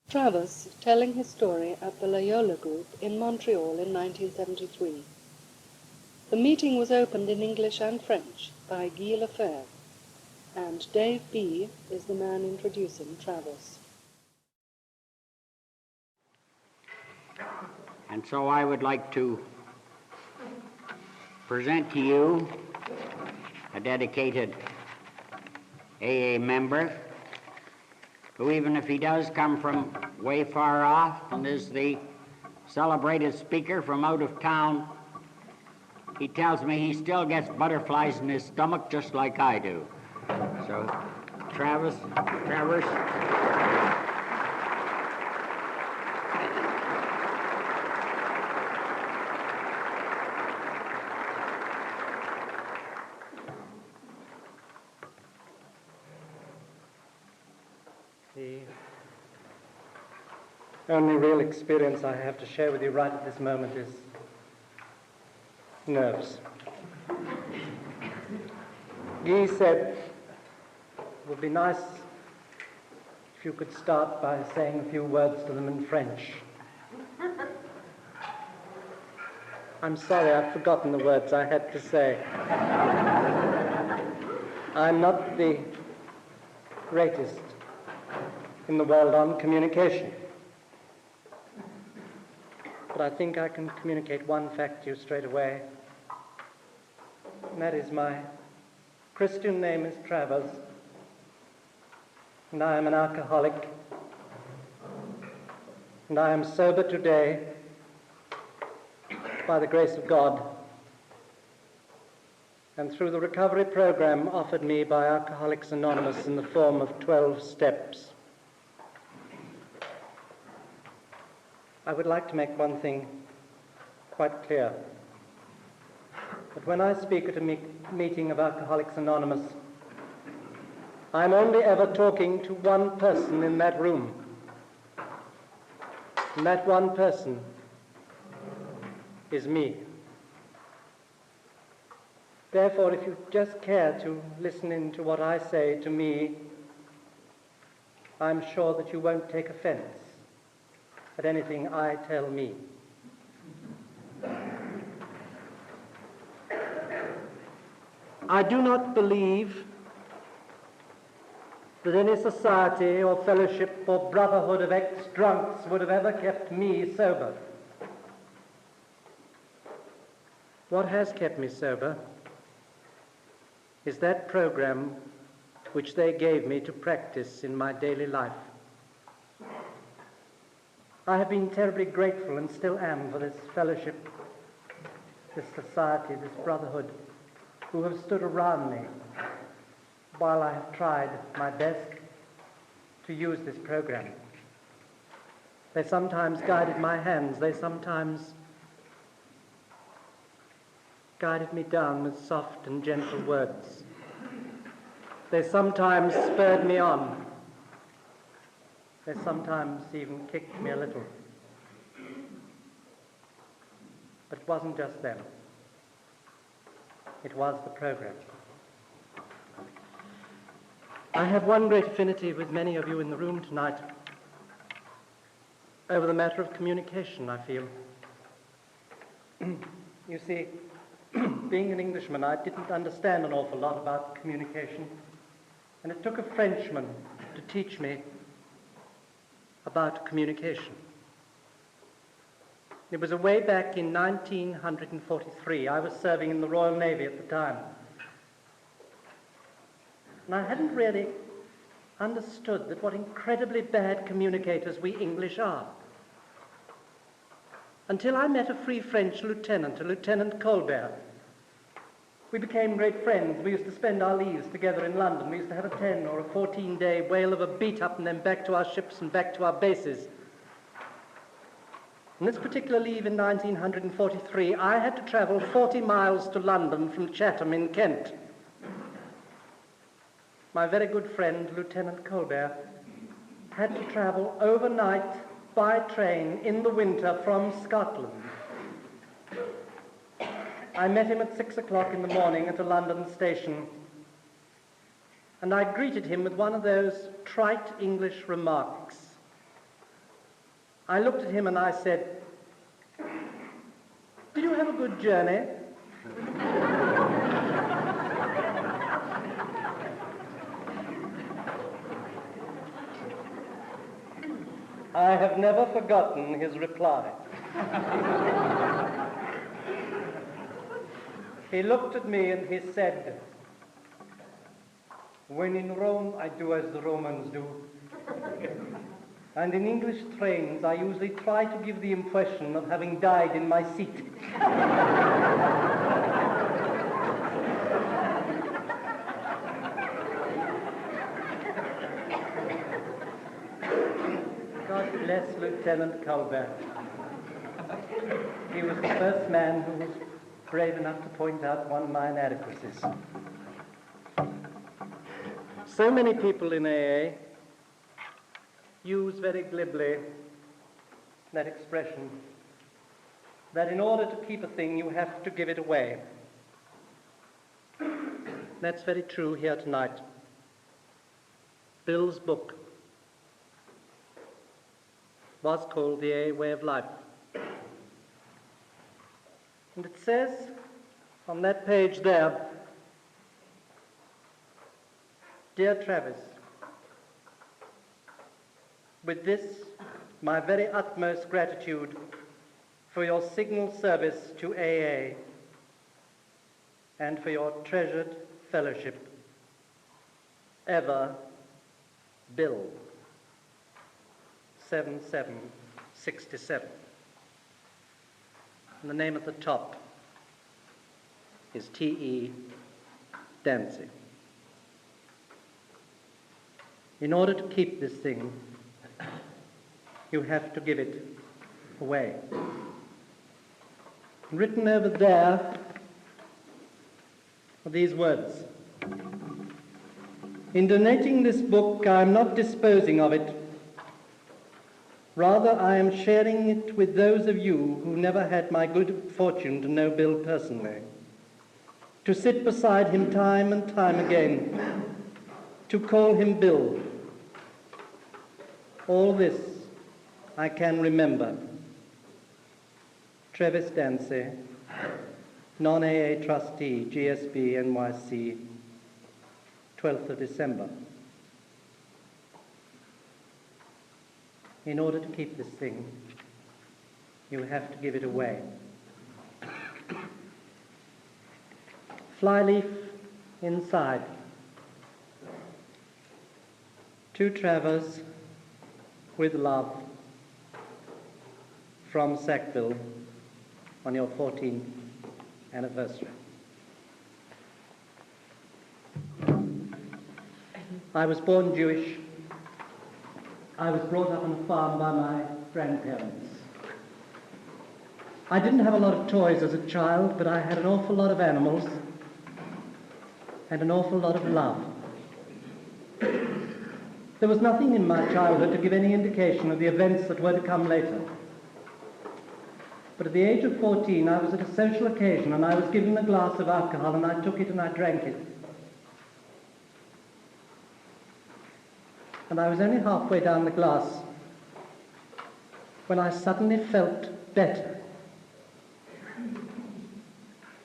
Travers telling his story at the Loyola group in Montreal in 1973. The meeting was opened in English and French by Guy Lefebvre, and Dave B. is the man introducing Travers. And so I would like to present to you a dedicated AA member who, even if he does come from way far off and is the celebrated speaker from out of town, he tells me he still gets butterflies in his stomach just like I do. So, Travers. The only real experience I have to share with you right at this moment is nerves. Guy said it would be nice if you could start by saying a few words to them in French. I'm sorry, I've forgotten the words I had to say. I'm not the greatest in the world on communication. But I think I can communicate one fact to you straight away, and that is my Christian name is Travers, and I am an alcoholic, and I am sober today by the grace of God and through the recovery program offered me by Alcoholics Anonymous in the form of 12 steps. I would like to make one thing quite clear, that when I speak at a meeting of Alcoholics Anonymous, I'm only ever talking to one person in that room, and that one person is me. Therefore, if you just care to listen in to what I say to me, I'm sure that you won't take offense at anything I tell me. I do not believe that any society or fellowship or brotherhood of ex-drunks would have ever kept me sober. What has kept me sober is that program which they gave me to practice in my daily life. I have been terribly grateful and still am for this fellowship, this society, this brotherhood, who have stood around me while I have tried my best to use this program. They sometimes guided my hands, they sometimes guided me down with soft and gentle words. They sometimes spurred me on. They sometimes even kicked me a little. But it wasn't just them. It was the program. I have one great affinity with many of you in the room tonight over the matter of communication, I feel. You see, being an Englishman, I didn't understand an awful lot about communication, and it took a Frenchman to teach me about communication. It was way back in 1943. I was serving in the Royal Navy at the time. And I hadn't really understood that what incredibly bad communicators we English are. Until I met a Free French lieutenant, a Lieutenant Colbert. We became great friends. We used to spend our leaves together in London. We used to have a 10 or a 14-day whale of a beat-up and then back to our ships and back to our bases. On this particular leave in 1943, I had to travel 40 miles to London from Chatham in Kent. My very good friend, Lieutenant Colbert, had to travel overnight by train in the winter from Scotland. I met him at 6 o'clock in the morning at a London station, and I greeted him with one of those trite English remarks I looked at him and I said, "Did you have a good journey?" I have never forgotten his reply. He looked at me and he said, "When in Rome, I do as the Romans do. And in English trains, I usually try to give the impression of having died in my seat." God bless Lieutenant Colbert. He was the first man who was brave enough to point out one of my inadequacies. So many people in AA use very glibly that expression that in order to keep a thing, you have to give it away. That's very true here tonight. Bill's book was called The AA Way of Life. And it says on that page there, "Dear Travis, with this, my very utmost gratitude for your signal service to AA and for your treasured fellowship. Ever, Bill, 7767. And the name at the top is T.E. Dancy. In order to keep this thing, you have to give it away. Written over there are these words. In donating this book, I am not disposing of it. Rather, I am sharing it with those of you who never had my good fortune to know Bill personally, to sit beside him time and time again, to call him Bill. All this I can remember. Travis Dancy, non-AA trustee, GSB NYC, 12th of December. In order to keep this thing, you have to give it away. Flyleaf inside. To Travers, with love, from Sackville, on your 14th anniversary. I was born Jewish. I was brought up on a farm by my grandparents. I didn't have a lot of toys as a child, but I had an awful lot of animals and an awful lot of love. There was nothing in my childhood to give any indication of the events that were to come later. But at the age of 14, I was at a social occasion and I was given a glass of alcohol and I took it and I drank it. And I was only halfway down the glass when I suddenly felt better.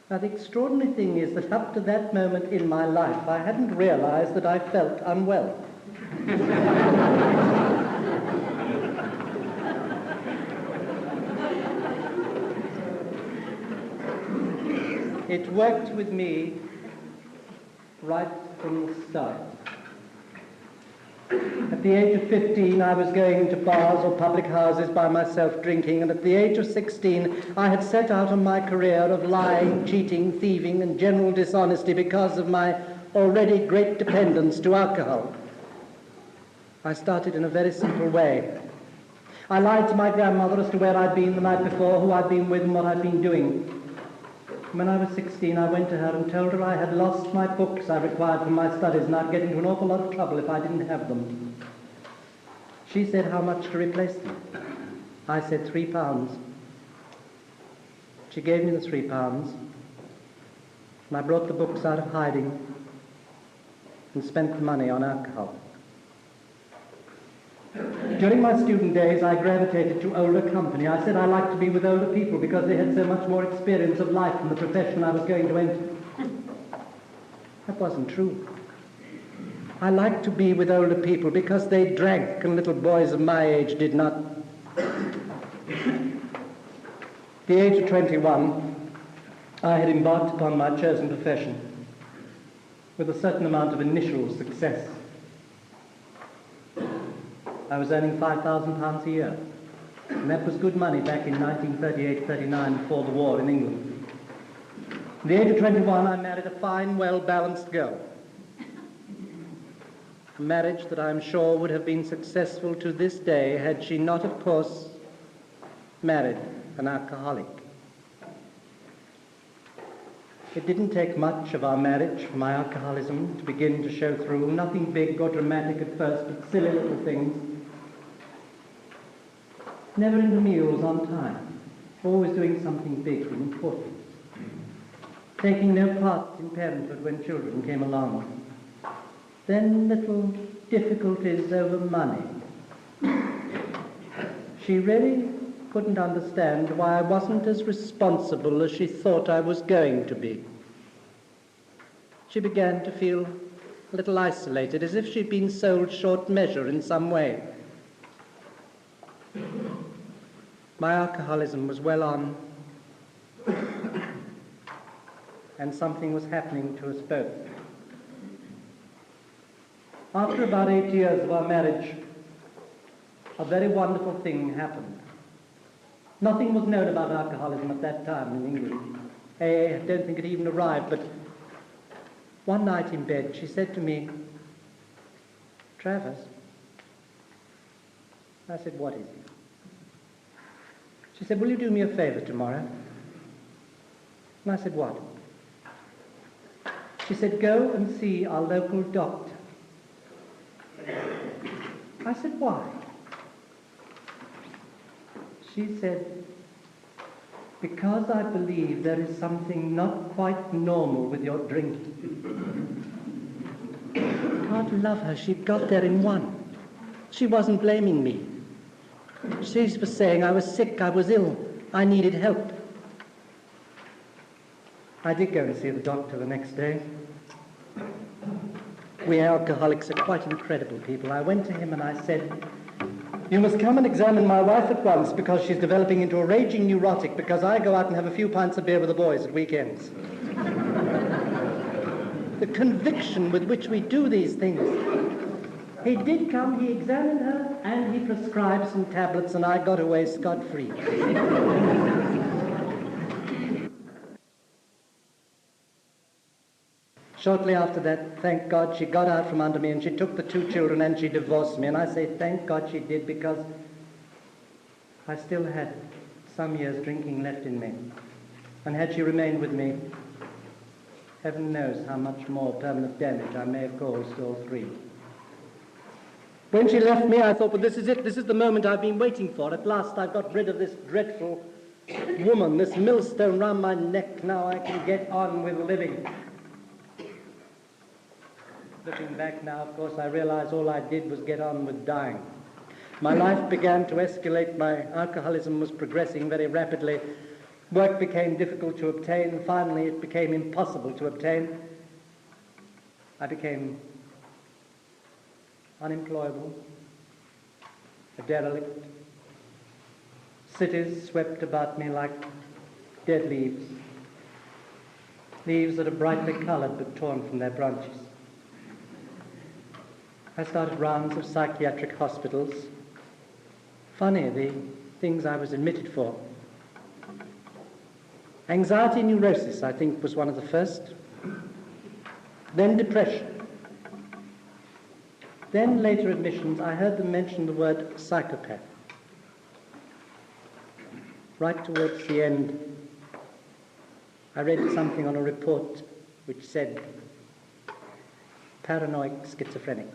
Now, the extraordinary thing is that up to that moment in my life, I hadn't realized that I felt unwell. It worked with me right from the start. At the age of 15, I was going into bars or public houses by myself drinking, and at the age of 16, I had set out on my career of lying, cheating, thieving, and general dishonesty because of my already great dependence to alcohol. I started in a very simple way. I lied to my grandmother as to where I'd been the night before, who I'd been with, and what I'd been doing. When I was 16, I went to her and told her I had lost my books I required for my studies and I'd get into an awful lot of trouble if I didn't have them. She said how much to replace them. I said £3. She gave me the £3 and I brought the books out of hiding and spent the money on alcohol. During my student days, I gravitated to older company. I said I liked to be with older people because they had so much more experience of life and the profession I was going to enter. That wasn't true. I liked to be with older people because they drank and little boys of my age did not. At the age of 21, I had embarked upon my chosen profession with a certain amount of initial success. I was earning £5,000 a year, and that was good money back in 1938-39 before the war in England. At the age of 21, I married a fine, well-balanced girl. A marriage that I'm sure would have been successful to this day had she not, of course, married an alcoholic. It didn't take much of our marriage for my alcoholism to begin to show through. Nothing big or dramatic at first, but silly little things. Never into meals on time. Always doing something big and important. Taking no part in parenthood when children came along. Then little difficulties over money. She really couldn't understand why I wasn't as responsible as she thought I was going to be. She began to feel a little isolated, as if she'd been sold short measure in some way. My alcoholism was well on, and something was happening to us both. After about 8 years of our marriage, a very wonderful thing happened. Nothing was known about alcoholism at that time in England. I don't think it even arrived, but one night in bed she said to me, "Travers." I said, "What is it?" She said, "Will you do me a favor tomorrow?" And I said, "What?" She said, "Go and see our local doctor." I said, "Why?" She said, "Because I believe there is something not quite normal with your drinking." God love her, she'd got there in one. She wasn't blaming me. She was saying I was sick, I was ill, I needed help. I did go and see the doctor the next day. We alcoholics are quite incredible people. I went to him and I said, "You must come and examine my wife at once because she's developing into a raging neurotic because I go out and have a few pints of beer with the boys at weekends." The conviction with which we do these things. He did come, he examined her, and he prescribed some tablets, and I got away scot-free. Shortly after that, thank God, she got out from under me and she took the 2 children and she divorced me. And I say, thank God she did, because I still had some years drinking left in me. And had she remained with me, heaven knows how much more permanent damage I may have caused to all 3. When she left me, I thought, well, this is it. This is the moment I've been waiting for. At last I've got rid of this dreadful woman, this millstone round my neck. Now I can get on with living. Looking back now, of course, I realize all I did was get on with dying. My life began to escalate. My alcoholism was progressing very rapidly. Work became difficult to obtain, and finally it became impossible to obtain. I became unemployable, a derelict. Cities swept about me like dead leaves, leaves that are brightly colored but torn from their branches. I started rounds of psychiatric hospitals. Funny, the things I was admitted for. Anxiety neurosis, I think, was one of the first. Then depression. Then later admissions, I heard them mention the word psychopath. Right towards the end, I read something on a report which said paranoid schizophrenic.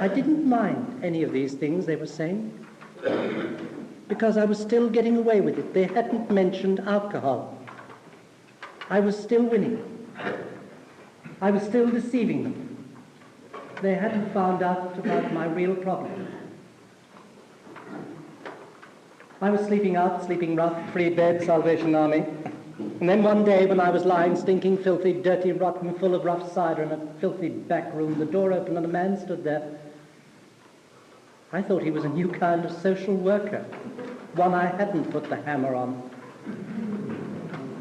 I didn't mind any of these things they were saying because I was still getting away with it. They hadn't mentioned alcohol. I was still winning. I was still deceiving them. they hadn't found out about my real problem. I was sleeping out, sleeping rough, free bed, Salvation Army. And then one day when I was lying stinking, filthy, dirty, rotten, full of rough cider in a filthy back room, the door opened and a man stood there. I thought he was a new kind of social worker, one I hadn't put the hammer on.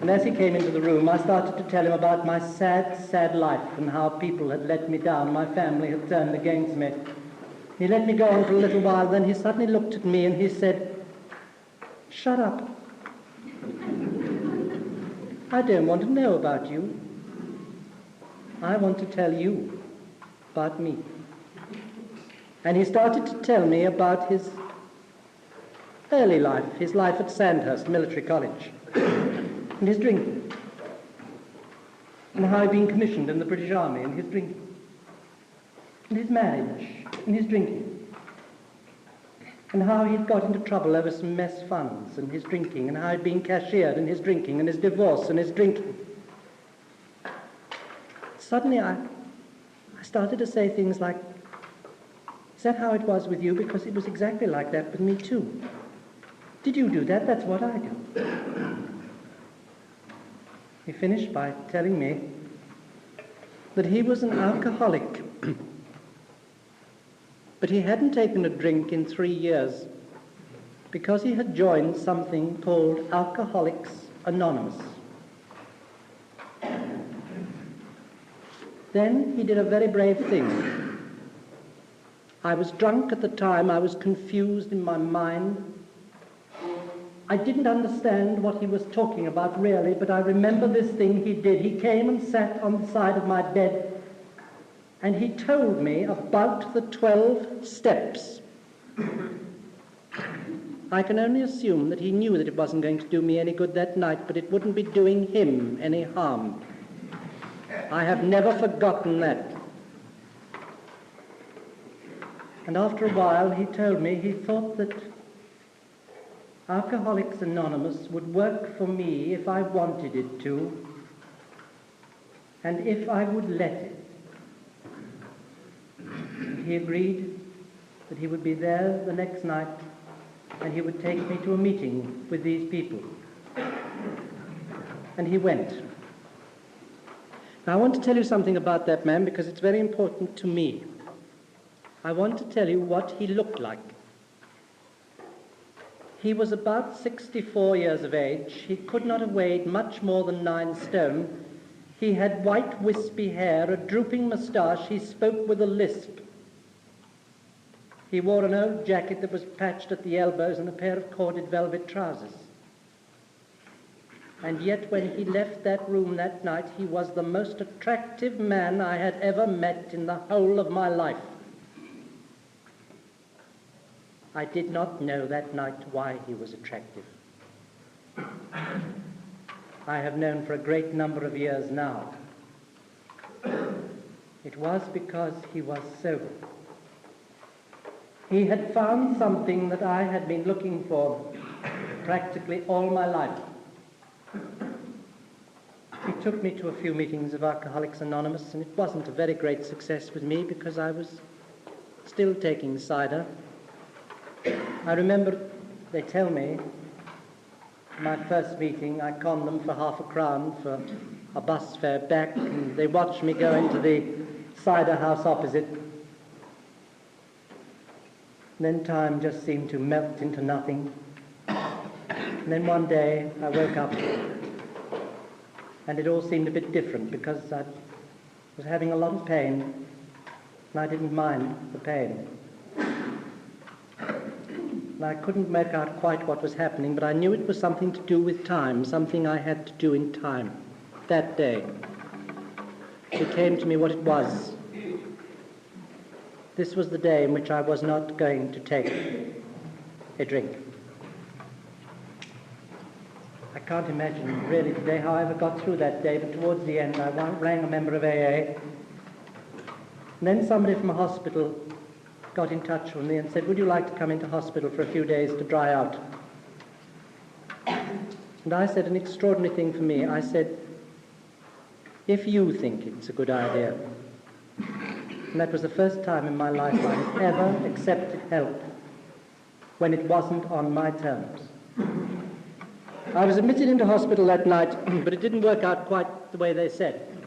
And as he came into the room, I started to tell him about my sad, sad life and how people had let me down, my family had turned against me. He let me go on for a little while, then he suddenly looked at me and he said, "Shut up. I don't want to know about you. I want to tell you about me." And he started to tell me about his early life, his life at Sandhurst Military College, and his drinking, and how he'd been commissioned in the British Army, and his drinking, and his marriage, and his drinking, and how he'd got into trouble over some mess funds, and his drinking, and how he'd been cashiered, and his drinking, and his divorce, and his drinking. Suddenly I started to say things like, "Is that how it was with you? Because it was exactly like that with me too. Did you do that? That's what I do." He finished by telling me that he was an alcoholic, but he hadn't taken a drink in 3 years because he had joined something called Alcoholics Anonymous. Then he did a very brave thing. I was drunk at the time, I was confused in my mind. I didn't understand what he was talking about really, but I remember this thing he did. He came and sat on the side of my bed and he told me about the 12 steps. I can only assume that he knew that it wasn't going to do me any good that night, but it wouldn't be doing him any harm. I have never forgotten that. And after a while he told me he thought that Alcoholics Anonymous would work for me if I wanted it to, and if I would let it. And he agreed that he would be there the next night and he would take me to a meeting with these people. And he went. Now I want to tell you something about that man because it's very important to me. I want to tell you what he looked like. He was about 64 years of age. He could not have weighed much more than 9 stone. He had white wispy hair, a drooping moustache. He spoke with a lisp. He wore an old jacket that was patched at the elbows and a pair of corded velvet trousers. And yet when he left that room that night, he was the most attractive man I had ever met in the whole of my life. I did not know that night why he was attractive. I have known for a great number of years now. It was because he was sober. He had found something that I had been looking for practically all my life. He took me to a few meetings of Alcoholics Anonymous, and it wasn't a very great success with me because I was still taking cider. I remember, they tell me, my first meeting, I conned them for ½ a crown for a bus fare back, and they watched me go into the cider house opposite. And then time just seemed to melt into nothing. And then one day I woke up, and it all seemed a bit different because I was having a lot of pain, and I didn't mind the pain. And I couldn't make out quite what was happening, but I knew it was something to do with time, something I had to do in time. That day, it came to me what it was. This was the day in which I was not going to take a drink. I can't imagine really today how I ever got through that day, but towards the end I rang a member of AA, and then somebody from a hospital got in touch with me and said, "Would you like to come into hospital for a few days to dry out?" And I said an extraordinary thing for me. I said, "If you think it's a good idea." And that was the first time in my life I had ever accepted help when it wasn't on my terms. I was admitted into hospital that night, but it didn't work out quite the way they said.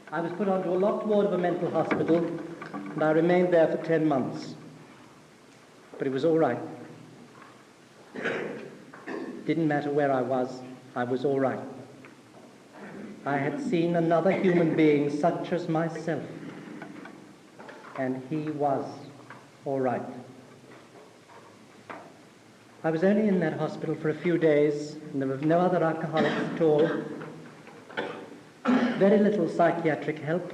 I was put onto a locked ward of a mental hospital, and I remained there for 10 months. But it was all right. Didn't matter where I was all right. I had seen another human being such as myself, and he was all right. I was only in that hospital for a few days, and there were no other alcoholics at all. Very little psychiatric help,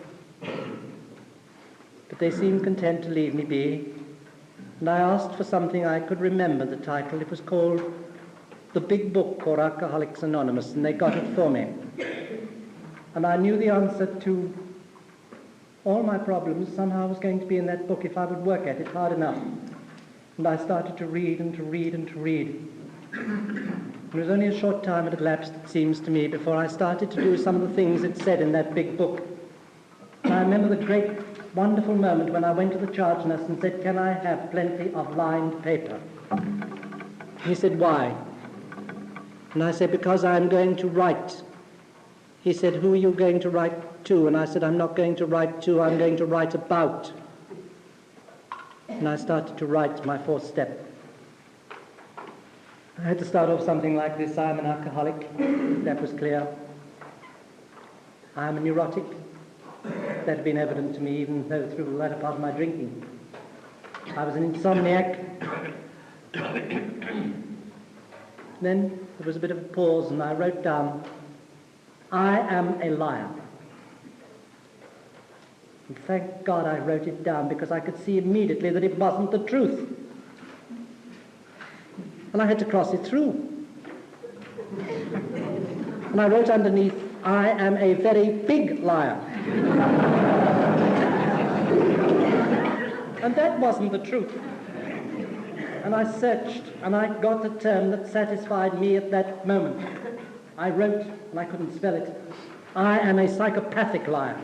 but they seemed content to leave me be, and I asked for something I could remember the title. It was called The Big Book, or Alcoholics Anonymous, and they got it for me. And I knew the answer to all my problems somehow was going to be in that book if I would work at it hard enough. And I started to read and to read and to read. It was only a short time had elapsed, it seems to me, before I started to do some of the things it said in that big book. And I remember the great, wonderful moment when I went to the charge nurse and said, "Can I have plenty of lined paper?" He said, "Why?" And I said, "Because I'm going to write." He said, "Who are you going to write to?" And I said, "I'm not going to write to, I'm going to write about." And I started to write my fourth step. I had to start off something like this: I am an alcoholic. That was clear. I am a neurotic. That had been evident to me even though through the latter part of my drinking. I was an insomniac. Then there was a bit of a pause, and I wrote down, "I am a liar." And thank God I wrote it down, because I could see immediately that it wasn't the truth. And I had to cross it through. And I wrote underneath, "I am a very big liar." And that wasn't the truth. And I searched, and I got the term that satisfied me at that moment. I wrote, and I couldn't spell it, "I am a psychopathic liar."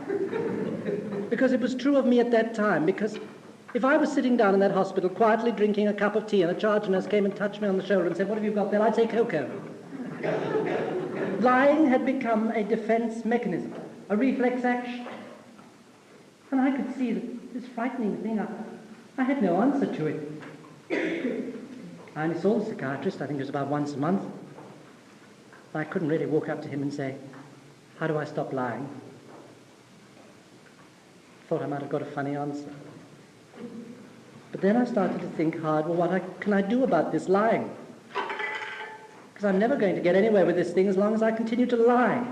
Because it was true of me at that time, because if I was sitting down in that hospital quietly drinking a cup of tea and a charge nurse came and touched me on the shoulder and said, "What have you got there?" I'd say cocoa. Lying had become a defense mechanism, a reflex action. And I could see that this frightening thing, I had no answer to it. I only saw the psychiatrist, I think it was about once a month. I couldn't really walk up to him and say, "How do I stop lying?" Thought I might have got a funny answer. But then I started to think hard, well, what can I do about this lying? Because I'm never going to get anywhere with this thing as long as I continue to lie.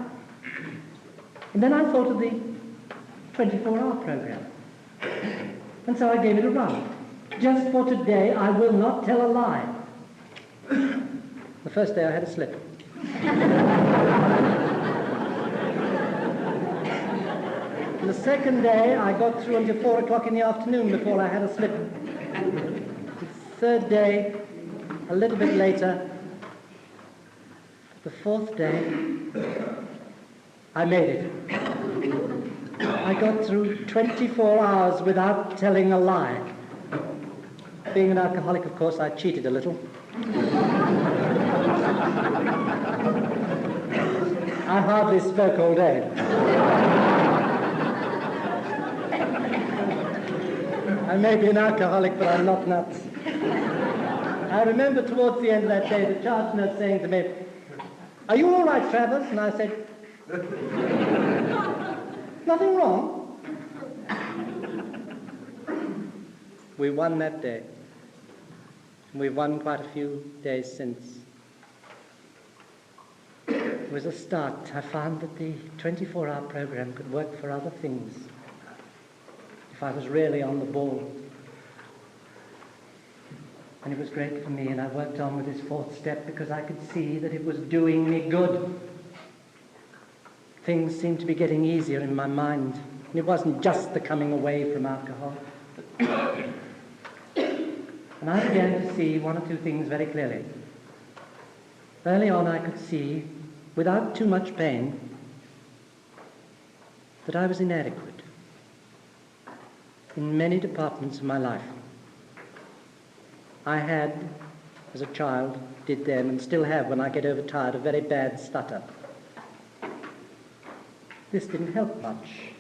And then I thought of the 24-hour program. And so I gave it a run. Just for today, I will not tell a lie. The first day I had a slip. The second day, I got through until 4 o'clock in the afternoon before I had a slip. The third day, a little bit later. The fourth day, I made it. I got through 24 hours without telling a lie. Being an alcoholic, of course, I cheated a little. I hardly spoke all day. I may be an alcoholic, but I'm not nuts. I remember towards the end of that day, the charge nurse saying to me, "Are you all right, Travers?" And I said, "Nothing wrong." We won that day. We've won quite a few days since. It was a start. I found that the 24-hour program could work for other things if I was really on the ball. And it was great for me, and I worked on with this fourth step because I could see that it was doing me good. Things seemed to be getting easier in my mind. And it wasn't just the coming away from alcohol. And I began to see one or two things very clearly. Early on I could see, without too much pain, that I was inadequate. in many departments of my life. I had, as a child, did then, and still have when I get overtired, a very bad stutter. This didn't help much.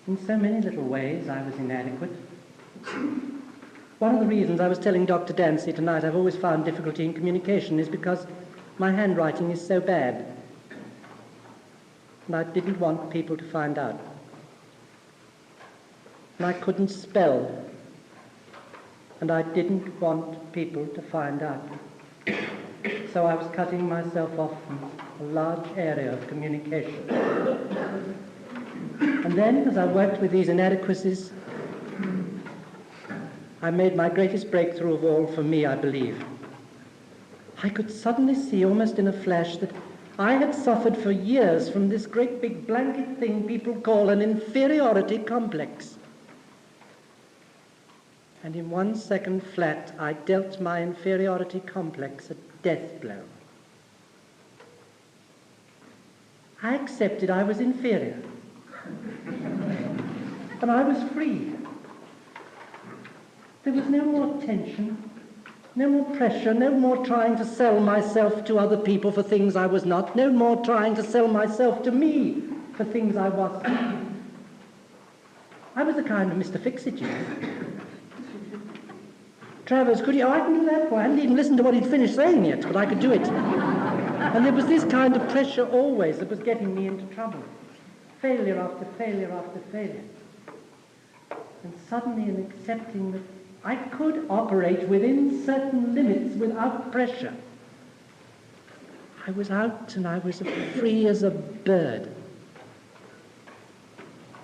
In so many little ways, I was inadequate. One of the reasons I was telling Dr. Dancy tonight I've always found difficulty in communication is because my handwriting is so bad. And I didn't want people to find out. And I couldn't spell. And I didn't want people to find out. So I was cutting myself off from a large area of communication. And then, as I worked with these inadequacies, I made my greatest breakthrough of all for me, I believe. I could suddenly see, almost in a flash, that I had suffered for years from this great big blanket thing people call an inferiority complex. And in 1 second flat, I dealt my inferiority complex a death blow. I accepted I was inferior. And I was free. There was no more tension, no more pressure, no more trying to sell myself to other people for things I was not, no more trying to sell myself to me for things I wasn't. I was a kind of Mr. Fix-It, you know. Travers, could you? Oh, I can do that for you. I hadn't even listened to what he'd finished saying yet, but I could do it. And there was this kind of pressure always that was getting me into trouble. Failure after failure after failure. And suddenly in accepting that I could operate within certain limits without pressure, I was out and I was free as a bird.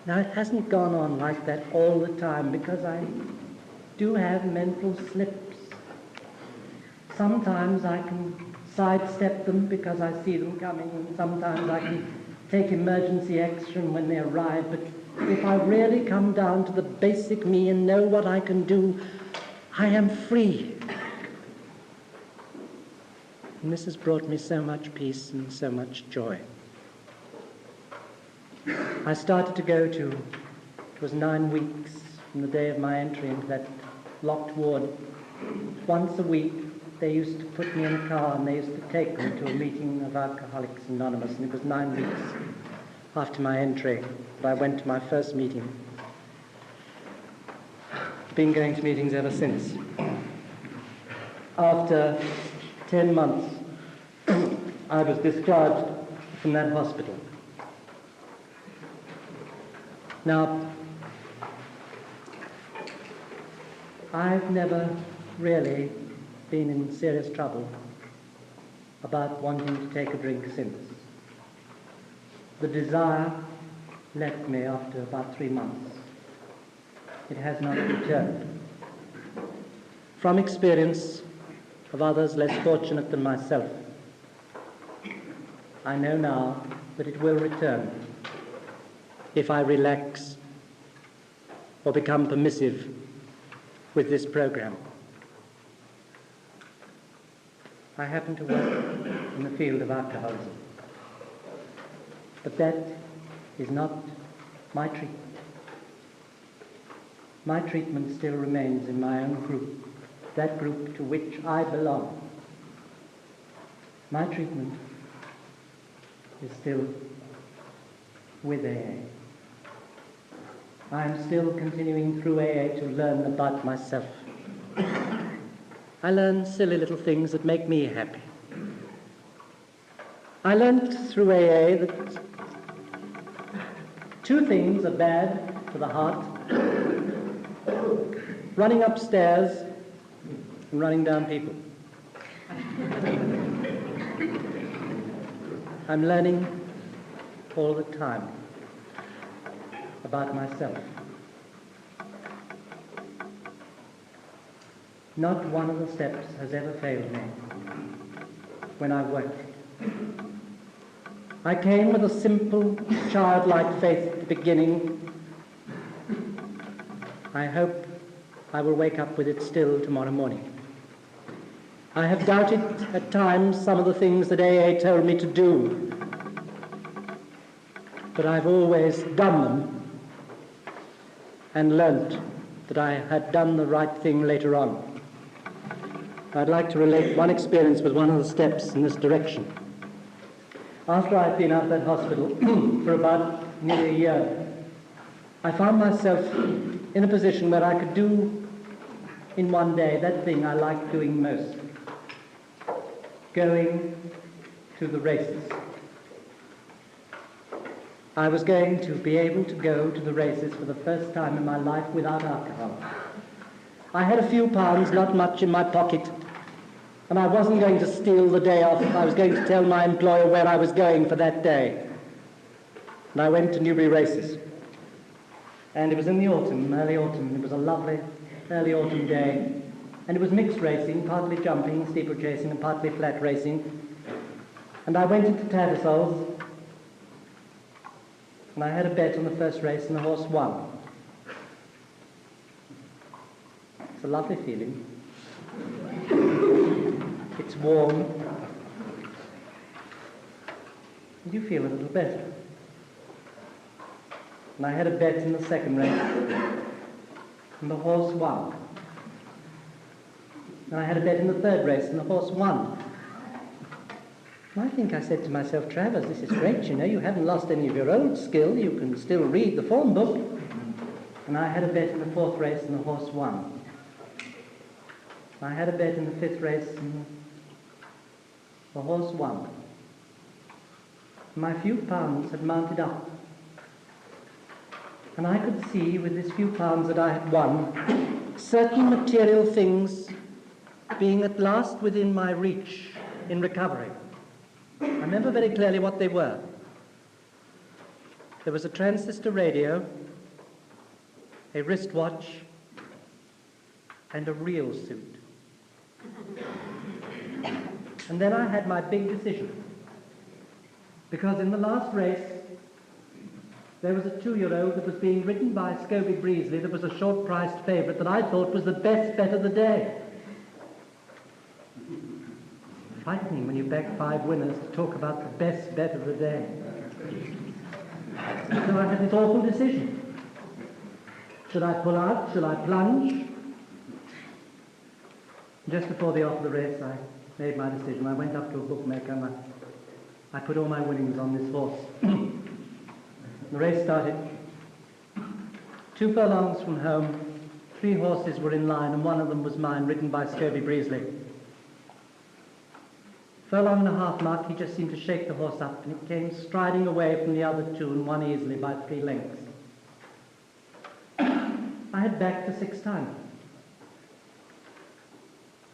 Now, it hasn't gone on like that all the time because I do have mental slips. Sometimes I can sidestep them because I see them coming, and sometimes I can take emergency action when they arrive, but if I really come down to the basic me and know what I can do, I am free. And this has brought me so much peace and so much joy. I started to go to, it was 9 weeks from the day of my entry into that locked ward. Once a week, they used to put me in a car and they used to take me to a meeting of Alcoholics Anonymous, and it was 9 weeks after my entry that I went to my first meeting. Been going to meetings ever since. After 10 months, I was discharged from that hospital. Now, I've never really been in serious trouble about wanting to take a drink since. The desire left me after about 3 months. It has not returned. From experience of others less fortunate than myself, I know now that it will return if I relax or become permissive with this program. I happen to work in the field of alcoholism, but that is not my treatment. My treatment still remains in my own group, that group to which I belong. My treatment is still with AA. I am still continuing through AA to learn about myself. I learn silly little things that make me happy. I learned through AA that 2 things are bad for the heart: running upstairs and running down people. I'm learning all the time about myself. Not one of the steps has ever failed me when I worked. I came with a simple, childlike faith at the beginning. I hope I will wake up with it still tomorrow morning. I have doubted at times some of the things that AA told me to do, but I've always done them and learnt that I had done the right thing later on. I'd like to relate one experience with one of the steps in this direction. After I'd been out of that hospital for about nearly a year, I found myself in a position where I could do in one day that thing I liked doing most, going to the races. I was going to be able to go to the races for the first time in my life without alcohol. I had a few pounds, not much, in my pocket, and I wasn't going to steal the day off. I was going to tell my employer where I was going for that day. And I went to Newbury races. And it was in the autumn, early autumn. It was a lovely early autumn day. And it was mixed racing, partly jumping, steeplechasing, and partly flat racing. And I went into Tattersalls, and I had a bet on the first race, and the horse won. It's a lovely feeling. It's warm. And you feel a little better. And I had a bet in the second race, and the horse won. And I had a bet in the third race, and the horse won. And I think I said to myself, Travers, this is great, you know, you haven't lost any of your old skill, you can still read the form book. And I had a bet in the fourth race, and the horse won. I had a bet in the fifth race, and the horse won. My few pounds had mounted up. And I could see with this few pounds that I had won certain material things being at last within my reach in recovery. I remember very clearly what they were. There was a transistor radio, a wristwatch, and a real suit. And then I had my big decision. Because in the last race, there was a 2-year-old that was being ridden by Scobie Breesley that was a short-priced favourite that I thought was the best bet of the day. Frightening when you back 5 winners to talk about the best bet of the day. So I had this awful decision. Should I pull out? Should I plunge? Just before the off of the race, I made my decision. I went up to a bookmaker and I put all my winnings on this horse. The race started. 2 furlongs from home, 3 horses were in line, and one of them was mine, ridden by Scobie Breesley. Furlong and a half mark, he just seemed to shake the horse up, and it came striding away from the other 2 and won easily by 3 lengths. I had backed the 6th time.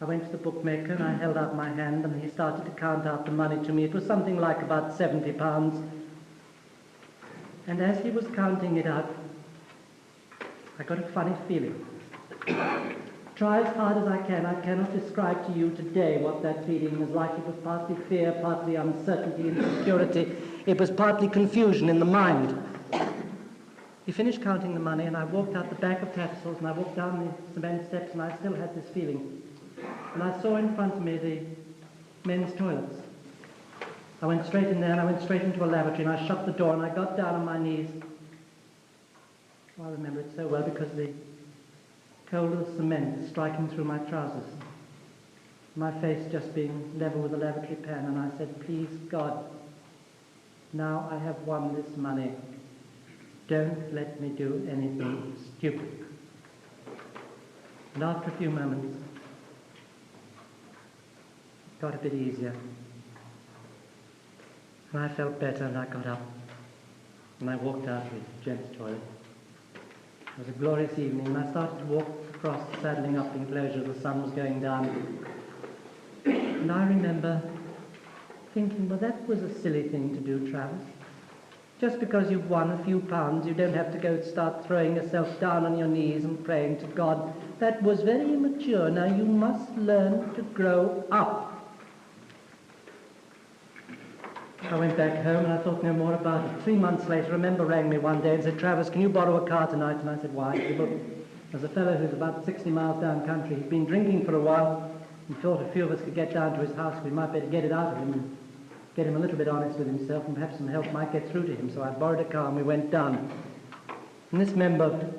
I went to the bookmaker and I held out my hand and he started to count out the money to me. It was something like about £70. And as he was counting it out, I got a funny feeling. Try as hard as I cannot describe to you today what that feeling was like. It was partly fear, partly uncertainty, insecurity. It was partly confusion in the mind. He finished counting the money and I walked out the back of Tattersalls and I walked down the cement steps and I still had this feeling. And I saw in front of me the men's toilets. I went straight in there and I went straight into a lavatory and I shut the door and I got down on my knees. Oh, I remember it so well because the cold of the cement was striking through my trousers. My face just being level with the lavatory pan, and I said, please God, now I have won this money. Don't let me do anything stupid. And after a few moments, it got a bit easier. And I felt better and I got up and I walked out to the gents' toilet. It was a glorious evening and I started to walk across the saddling up enclosure. The sun was going down. And I remember thinking, well, that was a silly thing to do, Travis. Just because you've won a few pounds, you don't have to go start throwing yourself down on your knees and praying to God. That was very immature. Now you must learn to grow up. I went back home and I thought no more about it. 3 months later, a member rang me one day and said, Travis, can you borrow a car tonight? And I said, why? He said, look, there's a fellow who's about 60 miles down country. He's been drinking for a while and thought a few of us could get down to his house. We might better get it out of him and get him a little bit honest with himself and perhaps some help might get through to him. So I borrowed a car and we went down. And this member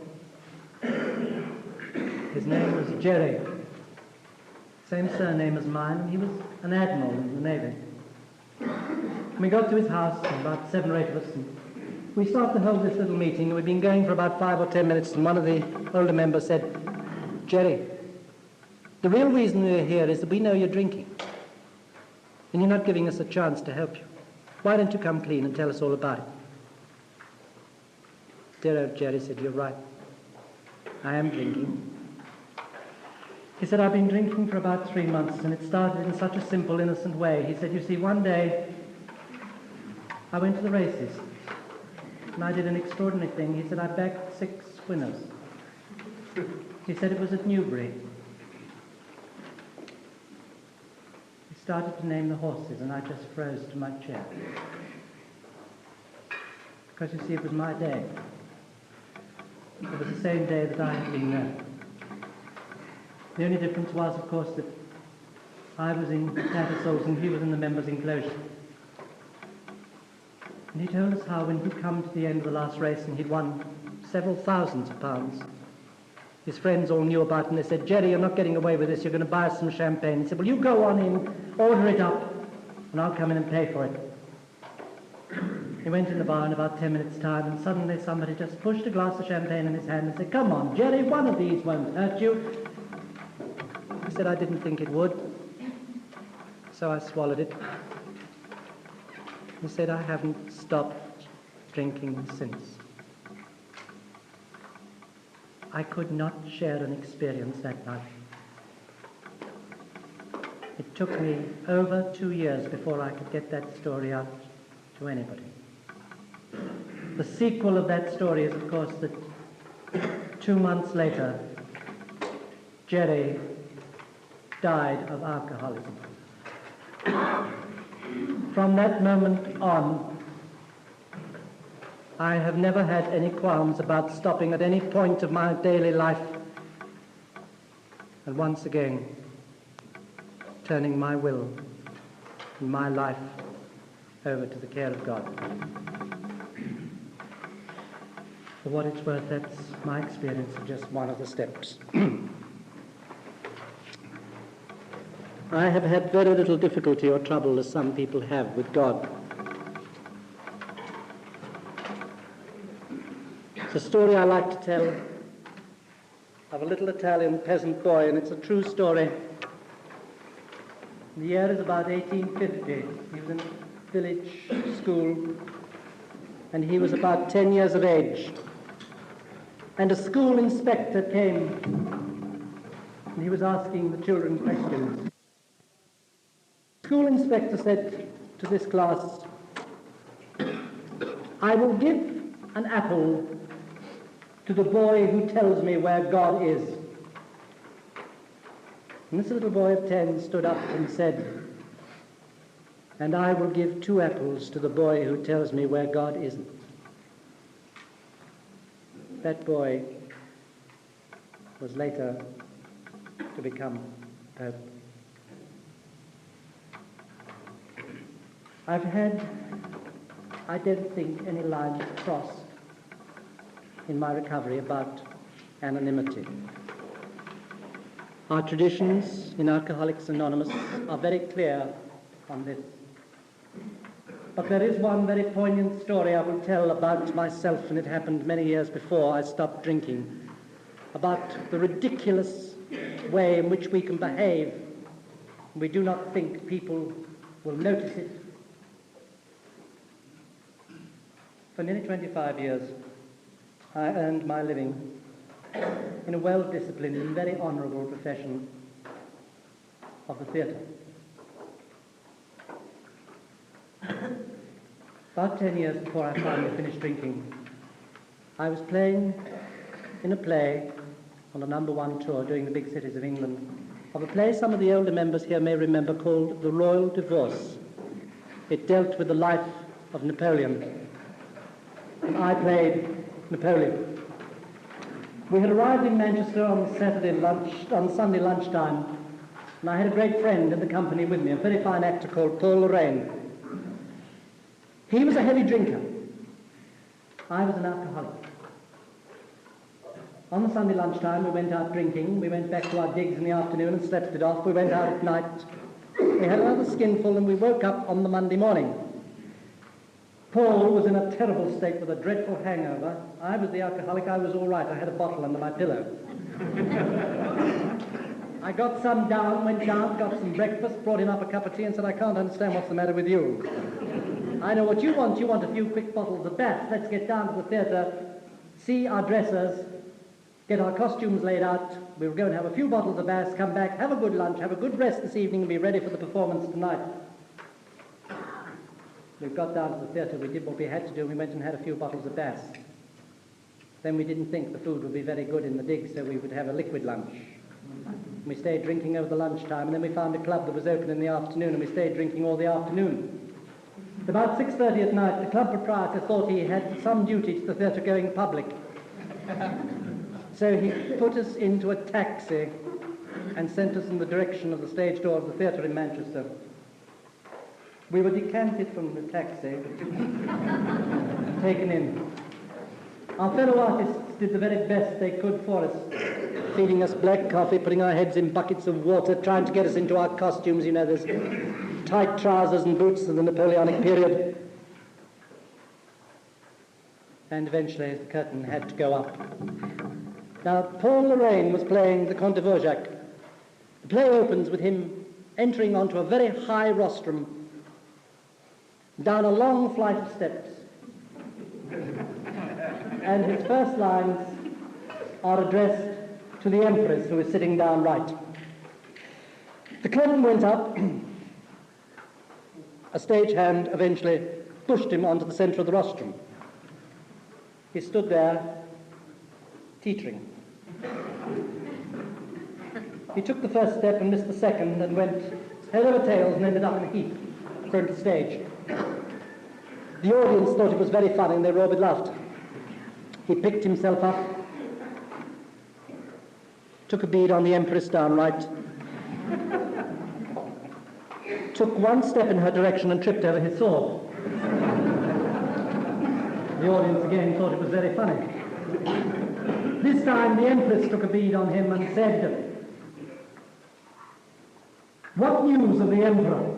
His name was Jerry, same surname as mine, and he was an admiral in the Navy. We got to his house, about 7 or 8 of us, and we started to hold this little meeting. We'd been going for about 5 or 10 minutes, and one of the older members said, "Jerry, the real reason we're here is that we know you're drinking, and you're not giving us a chance to help you. Why don't you come clean and tell us all about it?" Dear old Jerry said, "You're right. I am drinking." He said, "I've been drinking for about 3 months, and it started in such a simple, innocent way." He said, "You see, one day I went to the races, and I did an extraordinary thing." He said, "I backed 6 winners." He said it was at Newbury. He started to name the horses, and I just froze to my chair. Because, you see, it was my day. It was the same day that I had been there. The only difference was, of course, that I was in Tattersalls and he was in the members' enclosure. And he told us how when he'd come to the end of the last race and he'd won several thousands of pounds, his friends all knew about it, and they said, "Jerry, you're not getting away with this, you're going to buy us some champagne." He said, "Well, you go on in, order it up, and I'll come in and pay for it." He went in the bar in about 10 minutes' time, and suddenly somebody just pushed a glass of champagne in his hand and said, "Come on, Jerry, one of these won't hurt you." He said, "I didn't think it would." So I swallowed it. He said, "I haven't stopped drinking since." I could not share an experience that night. It took me over 2 years before I could get that story out to anybody. The sequel of that story is, of course, that 2 months later, Jerry died of alcoholism. From that moment on, I have never had any qualms about stopping at any point of my daily life and once again turning my will and my life over to the care of God. For what it's worth, that's my experience of just one of the steps. I have had very little difficulty or trouble, as some people have, with God. It's a story I like to tell of a little Italian peasant boy, and it's a true story. The year is about 1850. He was in a village school, and he was about 10 years of age. And a school inspector came, and he was asking the children questions. The school inspector said to this class, "I will give an apple to the boy who tells me where God is." And this little boy of 10 stood up and said, "And I will give 2 apples to the boy who tells me where God isn't." That boy was later to become Pope. I've had, I don't think, any lines crossed in my recovery about anonymity. Our traditions in Alcoholics Anonymous are very clear on this. But there is one very poignant story I will tell about myself, and it happened many years before I stopped drinking, about the ridiculous way in which we can behave. We do not think people will notice it. For nearly 25 years, I earned my living in a well-disciplined and very honourable profession of the theatre. About 10 years before I finally finished drinking, I was playing in a play on a #1 tour doing the big cities of England, of a play some of the older members here may remember called The Royal Divorce. It dealt with the life of Napoleon, and I played Napoleon. We had arrived in Manchester on Sunday lunchtime, and I had a great friend in the company with me, a very fine actor called Paul Lorraine. He was a heavy drinker. I was an alcoholic. On the Sunday lunchtime, we went out drinking. We went back to our digs in the afternoon and slept it off. We went out at night. We had another skinful, and we woke up on the Monday morning. Paul was in a terrible state with a dreadful hangover. I was the alcoholic. I was all right. I had a bottle under my pillow. I got some down, went down, got some breakfast, brought him up a cup of tea and said, I can't understand what's the matter with you. I know what you want. You want a few quick bottles of Bass. Let's get down to the theatre, see our dressers, get our costumes laid out. We'll go and have a few bottles of Bass, come back, have a good lunch, have a good rest this evening, and be ready for the performance tonight. We got down to the theatre, we did what we had to do, and we went and had a few bottles of Bass. Then we didn't think the food would be very good in the dig, so we would have a liquid lunch. We stayed drinking over the lunchtime, and then we found a club that was open in the afternoon, and we stayed drinking all the afternoon. About 6:30 at night, the club proprietor thought he had some duty to the theatre-going public. So he put us into a taxi and sent us in the direction of the stage door of the theatre in Manchester. We were decanted from the taxi, taken in. Our fellow artists did the very best they could for us, feeding us black coffee, putting our heads in buckets of water, trying to get us into our costumes. You know, there's tight trousers and boots of the Napoleonic period. And eventually the curtain had to go up. Now, Paul Lorraine was playing the Comte de Vorjak. The play opens with him entering onto a very high rostrum, down a long flight of steps. And his first lines are addressed to the Empress, who is sitting down right. The curtain went up. A stagehand eventually pushed him onto the center of the rostrum. He stood there, teetering. He took the first step and missed the second and went head over tails and ended up in a heap in front of the stage. The audience thought it was very funny and they roared laughed. He picked himself up, took a bead on the Empress down right, took one step in her direction and tripped over his sword. The audience again thought it was very funny. This time the Empress took a bead on him and said, "What news of the Emperor?"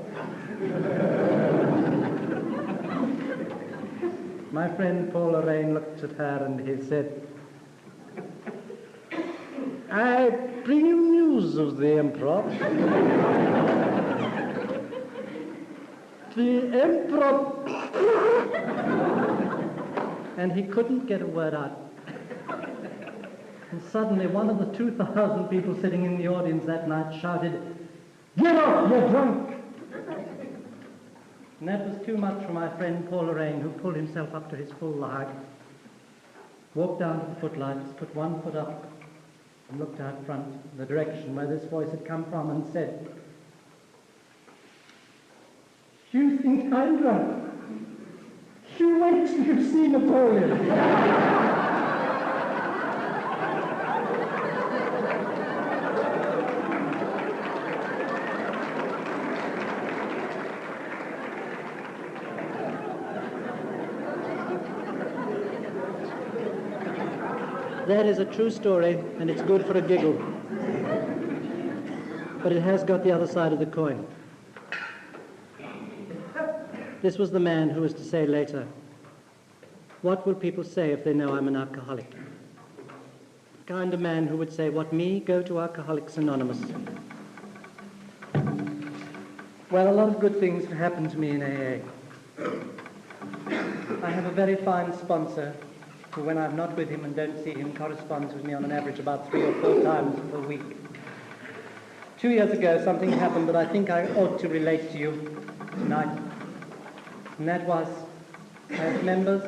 My friend Paul Lorraine looked at her and he said, "I bring you news of the Emperor. The Emperor..." And he couldn't get a word out. And suddenly one of the 2,000 people sitting in the audience that night shouted, "Get off, you're drunk!" And that was too much for my friend Paul Lorraine, who pulled himself up to his full height, walked down to the footlights, put one foot up, and looked out front, the direction where this voice had come from, and said, "You think I'm drunk? You wait till you see Napoleon." That is a true story, and it's good for a giggle. But it has got the other side of the coin. This was the man who was to say later, "What will people say if they know I'm an alcoholic?" The kind of man who would say, "What me? Go to Alcoholics Anonymous." Well, a lot of good things have happened to me in AA. I have a very fine sponsor who, when I'm not with him and don't see him, corresponds with me on an average about 3 or 4 times a week. 2 years ago, something happened that I think I ought to relate to you tonight. And that was, as members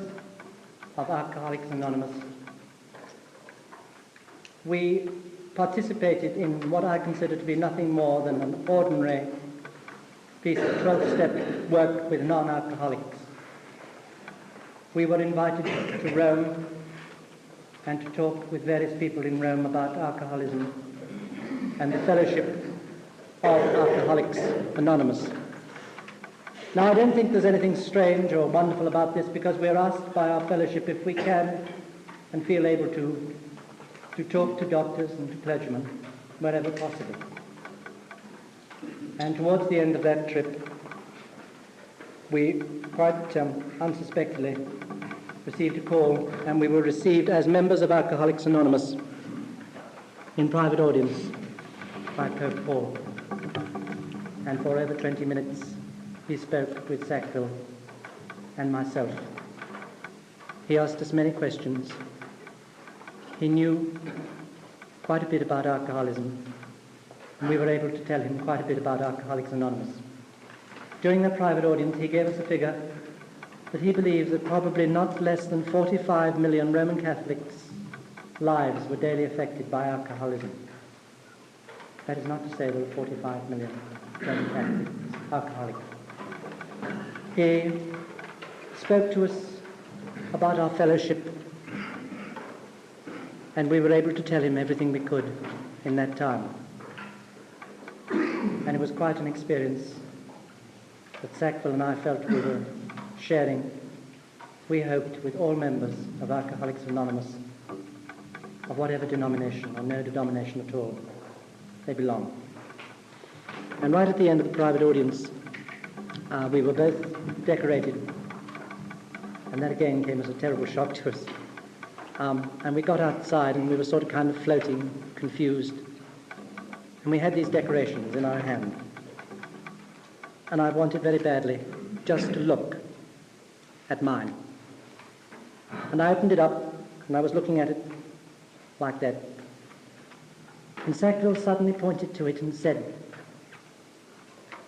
of Alcoholics Anonymous, we participated in what I consider to be nothing more than an ordinary piece of 12-step work with non-alcoholics. We were invited to Rome and to talk with various people in Rome about alcoholism and the fellowship of Alcoholics Anonymous. Now, I don't think there's anything strange or wonderful about this, because we're asked by our fellowship, if we can and feel able to, to talk to doctors and to clergymen wherever possible. And towards the end of that trip, we quite unsuspectedly received a call, and we were received as members of Alcoholics Anonymous in private audience by Pope Paul. And for over 20 minutes, he spoke with Sackville and myself. He asked us many questions. He knew quite a bit about alcoholism, and we were able to tell him quite a bit about Alcoholics Anonymous. During that private audience, he gave us a figure that he believes that probably not less than 45 million Roman Catholics' lives were daily affected by alcoholism. That is not to say there were 45 million Roman Catholics alcoholics. He spoke to us about our fellowship, and we were able to tell him everything we could in that time. And it was quite an experience that Sackville and I felt we were sharing, we hoped, with all members of Alcoholics Anonymous, of whatever denomination or no denomination at all they belong. And right at the end of the private audience, we were both decorated, and that again came as a terrible shock to us. And we got outside, and we were sort of kind of floating, confused, and we had these decorations in our hand. And I wanted very badly just to look at mine. And I opened it up, and I was looking at it like that. And Sackville suddenly pointed to it and said,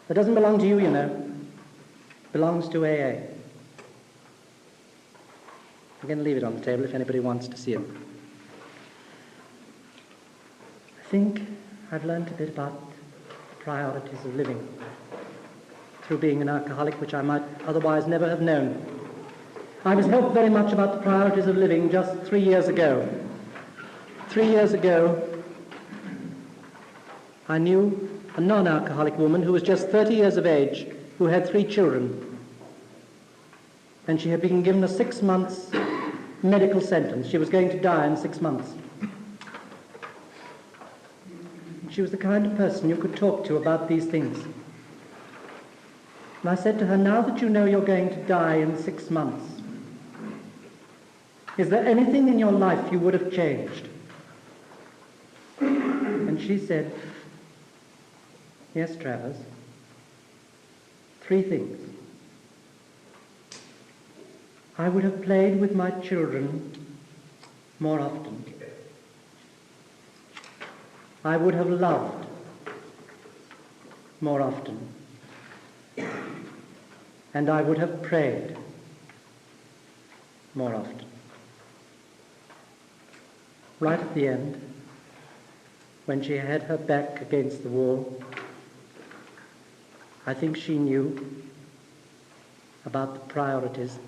"That doesn't belong to you, you know. It belongs to AA." I'm going to leave it on the table if anybody wants to see it. I think I've learned a bit about the priorities of living through being an alcoholic, which I might otherwise never have known. I was helped very much about the priorities of living just 3 years ago. 3 years ago, I knew a non-alcoholic woman who was just 30 years of age, who had 3 children. And she had been given a 6 months medical sentence. She was going to die in 6 months. She was the kind of person you could talk to about these things. And I said to her, "Now that you know you're going to die in 6 months, is there anything in your life you would have changed?" And she said, "Yes, Travers, 3 things. I would have played with my children more often. I would have loved more often. And I would have prayed more often." Right at the end, when she had her back against the wall, I think she knew about the priorities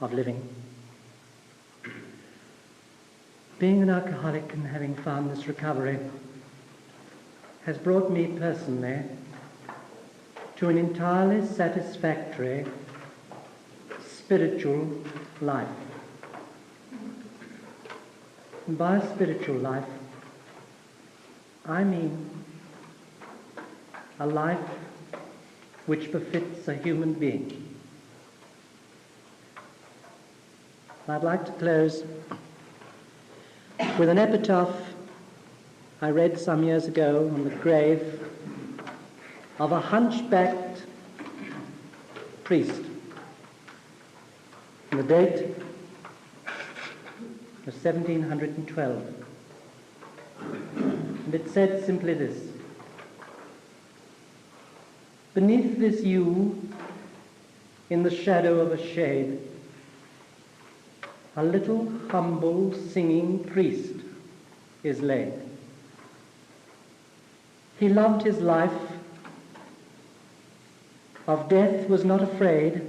of living. Being an alcoholic and having found this recovery has brought me personally to an entirely satisfactory spiritual life. And by spiritual life, I mean a life which befits a human being. I'd like to close with an epitaph I read some years ago on the grave of a hunchbacked priest. And the date was 1712. And it said simply this: "Beneath this yew, in the shadow of a shade, a little humble singing priest is laid. He loved his life, of death was not afraid,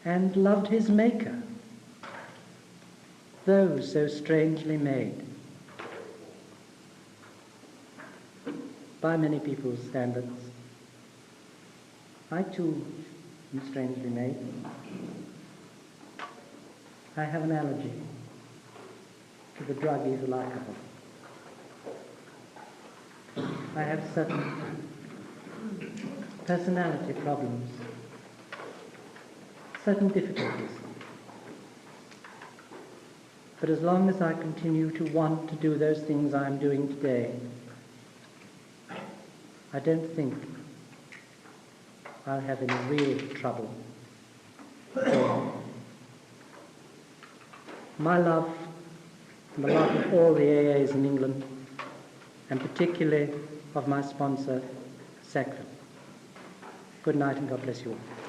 and loved his Maker, though so strangely made." By many people's standards, I too am strangely made. I have an allergy to the drug evil alcohol. I have certain personality problems, certain difficulties. But as long as I continue to want to do those things I'm doing today, I don't think I'll have any real trouble. My love, and the love of all the AAs in England, and particularly of my sponsor, Sacred. Good night and God bless you all.